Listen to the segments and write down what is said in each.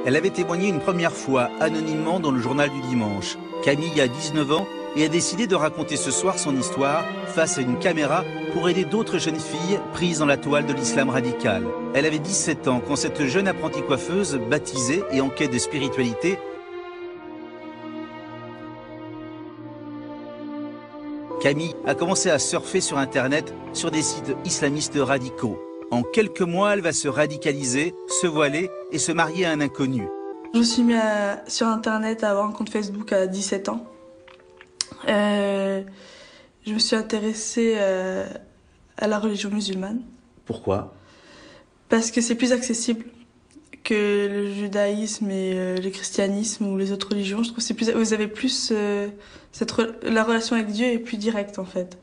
Elle avait témoigné une première fois, anonymement, dans le journal du dimanche. Camille a 19 ans et a décidé de raconter ce soir son histoire face à une caméra pour aider d'autres jeunes filles prises dans la toile de l'islam radical. Elle avait 17 ans quand cette jeune apprentie coiffeuse, baptisée et en quête de spiritualité, Camille a commencé à surfer sur Internet sur des sites islamistes radicaux. En quelques mois, elle va se radicaliser, se voiler et se marier à un inconnu. Je me suis mis sur Internet à avoir un compte Facebook à 17 ans. Je me suis intéressée à la religion musulmane. Pourquoi? Parce que c'est plus accessible que le judaïsme et le christianisme ou les autres religions. Je trouve que c'est plus, vous avez plus la relation avec Dieu est plus directe en fait.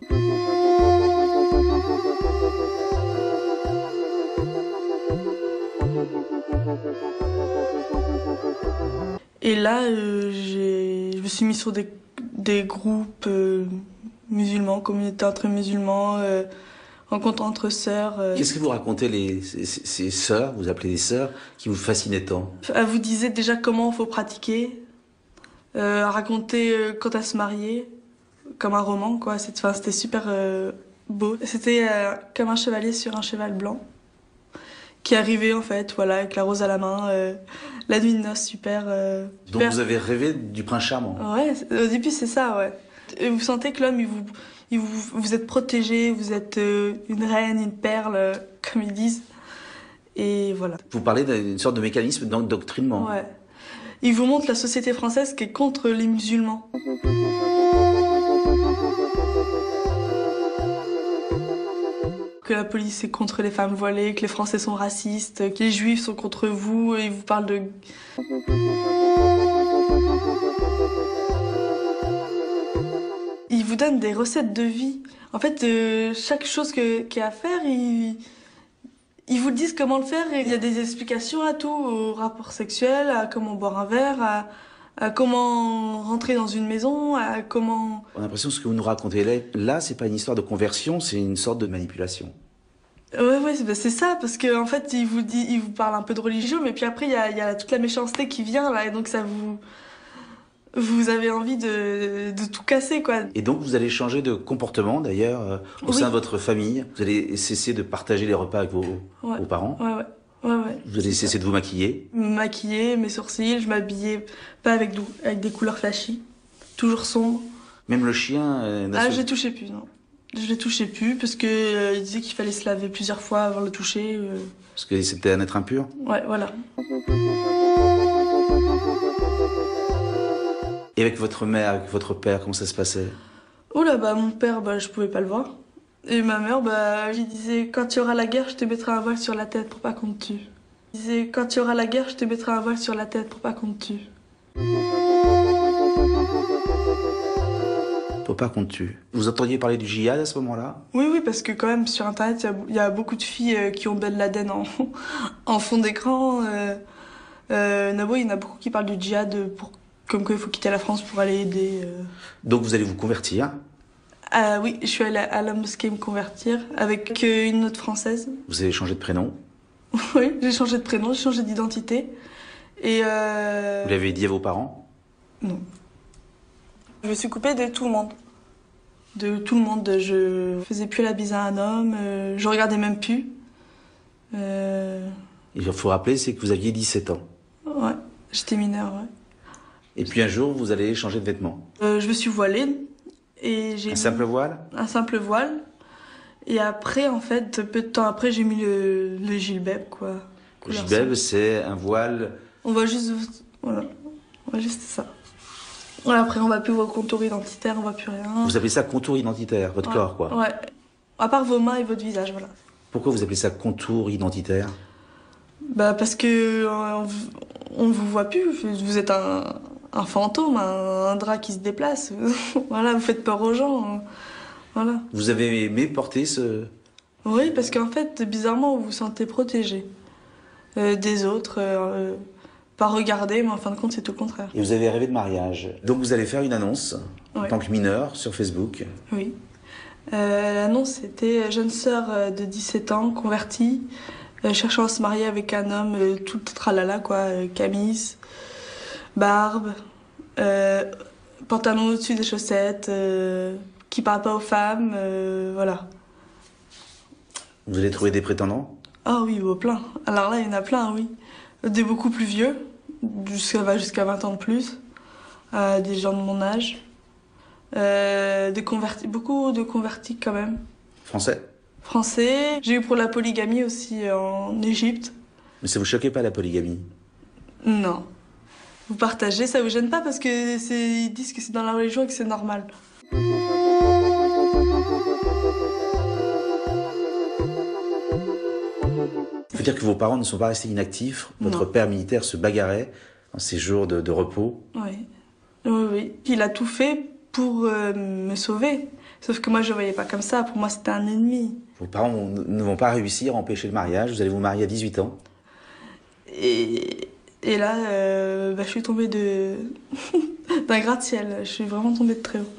Et là, je me suis mis sur des groupes musulmans, communautés entre musulmans, rencontres entre sœurs. Qu'est-ce que vous racontez ces sœurs, vous appelez des sœurs, qui vous fascinaient tant? Elle vous disait déjà comment il faut pratiquer, à raconter quand elle se mariait, comme un roman, quoi. C'était super beau. C'était comme un chevalier sur un cheval blanc, qui arrivait en fait, voilà, avec la rose à la main, la nuit de noces, super. Donc vous avez rêvé du prince charmant? Ouais, au début c'est ça, ouais. Et vous sentez que l'homme, vous êtes protégé, vous êtes une reine, une perle, comme ils disent. Et voilà. Vous parlez d'une sorte de mécanisme d'endoctrinement. Ouais. Il vous montre la société française qui est contre les musulmans. Que la police est contre les femmes voilées, que les Français sont racistes, que les Juifs sont contre vous, et ils vous parlent de... Ils vous donnent des recettes de vie. En fait, chaque chose qu'il y a à faire, ils vous disent comment le faire. Et il y a des explications à tout, au rapport sexuel, à comment boire un verre, à comment rentrer dans une maison, à comment... On a l'impression que ce que vous nous racontez là, c'est pas une histoire de conversion, c'est une sorte de manipulation. Ouais, c'est ça, parce que en fait, il vous parle un peu de religion, mais puis après, il y a toute la méchanceté qui vient, là, et donc ça vous avez envie de tout casser, quoi. Et donc, vous allez changer de comportement, d'ailleurs, au sein de votre famille. Vous allez cesser de partager les repas avec vos parents. Ouais. Vous allez cesser de vous maquiller. Me maquiller, mes sourcils, je m'habillais pas avec des couleurs flashy, toujours sombres. Même le chien... je les touchais plus, non. Je les touchais plus, parce que il disait qu'il fallait se laver plusieurs fois avant de le toucher. Parce que c'était un être impur. Ouais, voilà. Et avec votre mère, avec votre père, comment ça se passait? Oh là, mon père, je pouvais pas le voir. Et ma mère, je lui disais, quand il y aura la guerre, je te mettrai un voile sur la tête pour pas qu'on te tue. Il disait, quand il y aura la guerre, je te mettrai un voile sur la tête pour pas qu'on te tue. Pour pas qu'on te tue. Vous entendiez parler du djihad à ce moment-là? Oui, parce que quand même, sur Internet, il y a beaucoup de filles qui ont Ben Laden en fond d'écran. Nabo, il y en a beaucoup qui parlent du djihad comme qu'il faut quitter la France pour aller aider. Donc vous allez vous convertir? Oui, je suis allée à la mosquée me convertir avec une autre Française. Vous avez changé de prénom? Oui, j'ai changé de prénom, j'ai changé d'identité. Et Vous l'avez dit à vos parents? Non. Je me suis coupée de tout le monde. De tout le monde. Je faisais plus la bise à un homme, je regardais même plus. Il faut rappeler, c'est que vous aviez 17 ans. Ouais, j'étais mineure, ouais. Et puis un jour, vous allez changer de vêtements. Je me suis voilée. Et j'ai simple voile? Un simple voile. Et après, en fait, peu de temps après, j'ai mis le gilbeb, quoi. Le gilbeb, c'est un voile... On voit juste... Voilà. On voit juste ça. Voilà, après, on va plus voir contour identitaire, on voit plus rien. Vous appelez ça contour identitaire, votre corps, quoi? Ouais. À part vos mains et votre visage, voilà. Pourquoi vous appelez ça contour identitaire? Parce que on vous voit plus. Vous êtes un fantôme, un drap qui se déplace. Voilà, vous faites peur aux gens. Voilà. Vous avez aimé porter ce... Oui, parce qu'en fait, bizarrement, vous vous sentez protégé des autres, pas regardé, mais en fin de compte, c'est tout le contraire. Et vous avez rêvé de mariage. Donc vous allez faire une annonce, en tant que mineur, sur Facebook. Oui. L'annonce, c'était jeune sœur de 17 ans, convertie, cherchant à se marier avec un homme tout tralala, quoi, camis, barbe, pantalon au-dessus des chaussettes, qui parle pas aux femmes, voilà. Vous allez trouver des prétendants? Ah oui, plein. Alors là, il y en a plein, oui. Des beaucoup plus vieux, jusqu'à 20 ans de plus, des gens de mon âge, des convertis, beaucoup de convertis quand même. Français? Français. J'ai eu pour la polygamie aussi en Égypte. Mais ça vous choquait pas la polygamie? Non. Vous partagez, ça vous gêne pas parce que ils disent que c'est dans la religion et que c'est normal. Il faut dire que vos parents ne sont pas restés inactifs. Votre père militaire se bagarrait dans ses jours de repos. Oui. Oui, oui. Il a tout fait pour me sauver. Sauf que moi, je ne voyais pas comme ça. Pour moi, c'était un ennemi. Vos parents ne vont pas réussir à empêcher le mariage. Vous allez vous marier à 18 ans. Et là, je suis tombée d'un gratte-ciel. Je suis vraiment tombée de très haut.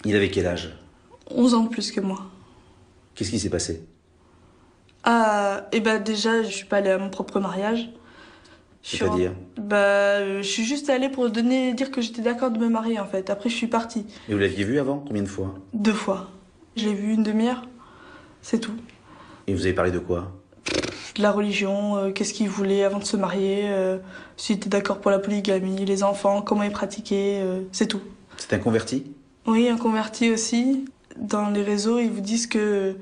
Il avait quel âge? 11 ans de plus que moi. Qu'est-ce qui s'est passé? Déjà, je suis pas allée à mon propre mariage. C'est-à-dire? Je suis juste allée pour dire que j'étais d'accord de me marier, en fait. Après, je suis partie. Et vous l'aviez vu avant? Combien de fois? 2 fois. Je l'ai vu une demi-heure. C'est tout. Et vous avez parlé de quoi? De la religion, qu'est-ce qu'il voulait avant de se marier, s'il était d'accord pour la polygamie, les enfants, comment ils pratiquaient, c'est tout. C'est un converti? Oui, un converti aussi. Dans les réseaux, ils vous disent que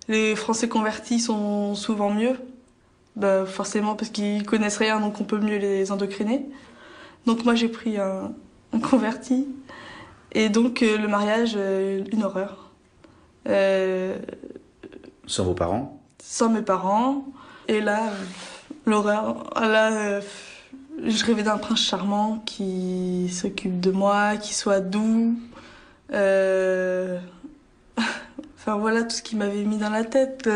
les Français convertis sont souvent mieux. Forcément parce qu'ils connaissent rien, donc on peut mieux les endoctriner. Donc moi j'ai pris un converti. Et donc le mariage, une horreur. Sans vos parents? Sans mes parents. Et là, l'horreur. Là, je rêvais d'un prince charmant qui s'occupe de moi, qui soit doux. Enfin voilà tout ce qui m'avait mis dans la tête.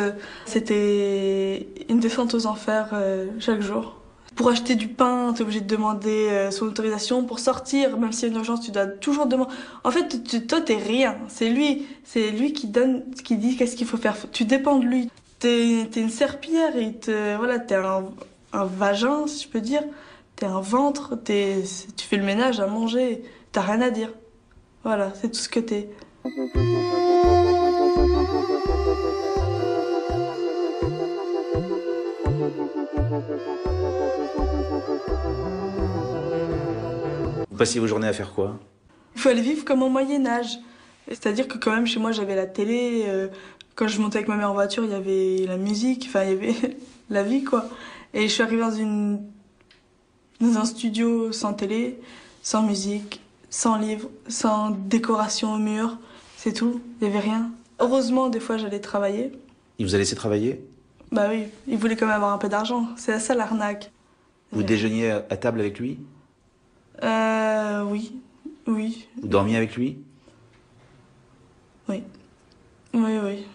C'était une descente aux enfers chaque jour. Pour acheter du pain, t'es obligé de demander son autorisation. Pour sortir, même s'il y a une urgence, tu dois toujours demander. En fait, toi, t'es rien. C'est lui qui donne, qui dit qu'est-ce qu'il faut faire. Tu dépends de lui. T'es une serpillière et t'es un vagin, si je peux dire. T'es un ventre, tu fais le ménage à manger. T'as rien à dire. Voilà, c'est tout ce que t'es. Vous passiez vos journées à faire quoi? Il faut aller vivre comme au Moyen-Âge. C'est-à-dire que quand même, chez moi, j'avais la télé. Quand je montais avec ma mère en voiture, il y avait la musique. Enfin, il y avait la vie, quoi. Et je suis arrivée dans un studio sans télé, sans musique, sans livre, sans décoration au mur. C'est tout. Il n'y avait rien. Heureusement, des fois, j'allais travailler. Il vous a laissé travailler? Bah oui, il voulait quand même avoir un peu d'argent. C'est ça l'arnaque. Vous déjeuniez à table avec lui? Oui. Oui. Vous dormiez avec lui? Oui. Oui, oui.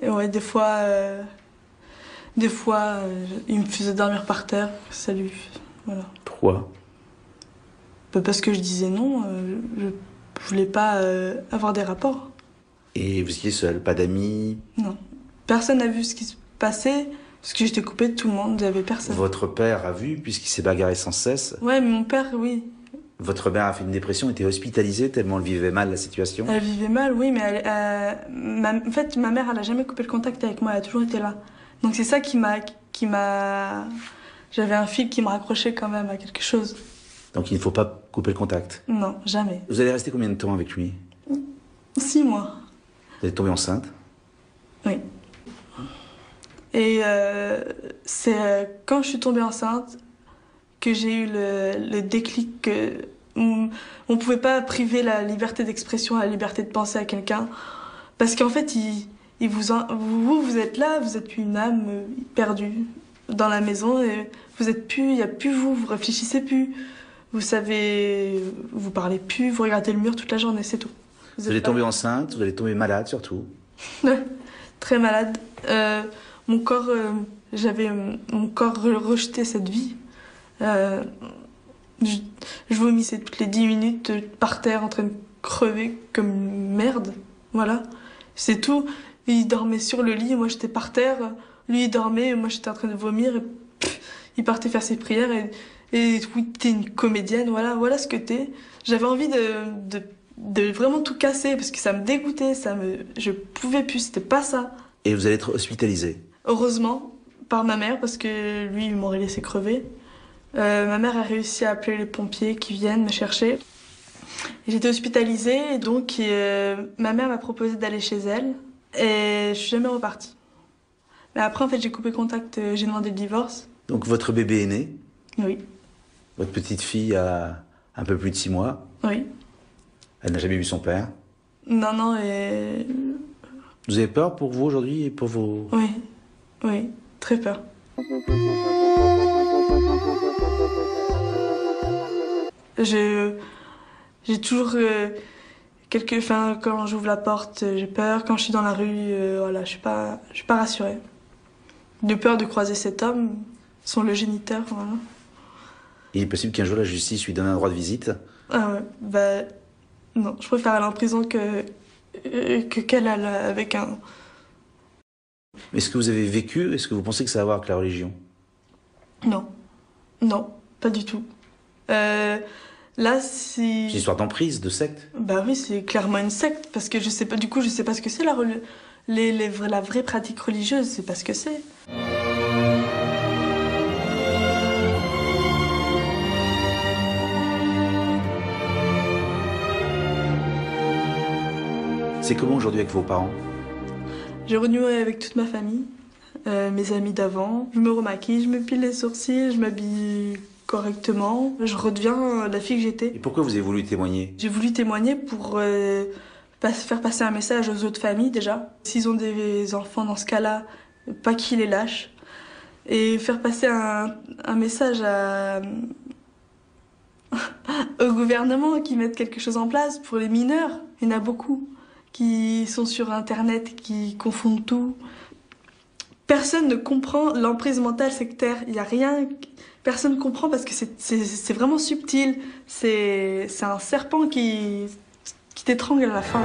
Et ouais, des fois, il me faisait dormir par terre. Salut. Voilà. Pourquoi? Parce que je disais non. Je voulais pas avoir des rapports. Et vous étiez seul, pas d'amis? Non. Personne n'a vu ce qui se passait. Parce que j'étais coupée de tout le monde, il n'y avait personne. Votre père a vu, puisqu'il s'est bagarré sans cesse? Ouais, mais mon père, oui. Votre mère a fait une dépression, était hospitalisée tellement elle vivait mal la situation? Elle vivait mal, oui, mais en fait, ma mère, elle a jamais coupé le contact avec moi, elle a toujours été là. Donc c'est ça qui m'a... J'avais un fil qui me raccrochait quand même à quelque chose. Donc il ne faut pas couper le contact? Non, jamais. Vous allez rester combien de temps avec lui? 6 mois. Vous êtes tombée enceinte? Oui. Et c'est quand je suis tombée enceinte que j'ai eu le déclic que on pouvait pas priver la liberté d'expression, la liberté de penser à quelqu'un, parce qu'en fait, vous êtes là, vous êtes une âme perdue dans la maison et vous êtes plus, il y a plus vous réfléchissez plus, vous parlez plus, vous regardez le mur toute la journée, c'est tout. Vous allez tomber enceinte, vous allez tomber malade surtout. Très malade. Mon corps rejetait cette vie. Je vomissais toutes les 10 minutes par terre en train de crever comme une merde. Voilà, c'est tout. Il dormait sur le lit, moi j'étais par terre Lui, il dormait, et moi, j'étais en train de vomir. Et, il partait faire ses prières. Et oui, t'es une comédienne, voilà ce que t'es. J'avais envie de vraiment tout casser parce que ça me dégoûtait, je pouvais plus, c'était pas ça. Et vous allez être hospitalisé? Heureusement, par ma mère, parce que lui, il m'aurait laissé crever. Ma mère a réussi à appeler les pompiers qui viennent me chercher. J'étais hospitalisée, et donc ma mère m'a proposé d'aller chez elle, et je suis jamais repartie. Mais après, en fait, j'ai coupé contact, j'ai demandé le divorce. Donc votre bébé est né? Oui. Votre petite fille a un peu plus de 6 mois? Oui. Elle n'a jamais vu son père? Non, et... Vous avez peur pour vous aujourd'hui et pour vos... Oui, très peur. J'ai toujours quand j'ouvre la porte, j'ai peur. Quand je suis dans la rue, voilà, je suis pas rassurée. De peur de croiser cet homme, son le géniteur, voilà. Il est possible qu'un jour la justice lui donne un droit de visite? Ah ouais, non, je préfère aller en prison qu'elle aille avec un... Mais est-ce que vous avez vécu, est-ce que vous pensez que ça a à voir avec la religion? Non, pas du tout. Là, C'est une histoire d'emprise, de secte? Bah oui, c'est clairement une secte, parce que je sais pas ce que c'est la vraie pratique religieuse, c'est pas ce que c'est. C'est comment aujourd'hui avec vos parents? J'ai renoué avec toute ma famille, mes amis d'avant. Je me remaquille, je me pile les sourcils, je m'habille correctement. Je redeviens la fille que j'étais. Et pourquoi vous avez voulu témoigner? J'ai voulu témoigner pour faire passer un message aux autres familles déjà. S'ils ont des enfants dans ce cas-là, pas qu'ils les lâchent. Et faire passer un message au gouvernement qui mette quelque chose en place pour les mineurs. Il y en a beaucoup qui sont sur Internet, qui confondent tout. Personne ne comprend l'emprise mentale sectaire. Il y a rien... Personne ne comprend parce que c'est vraiment subtil. C'est un serpent qui t'étrangle à la fin.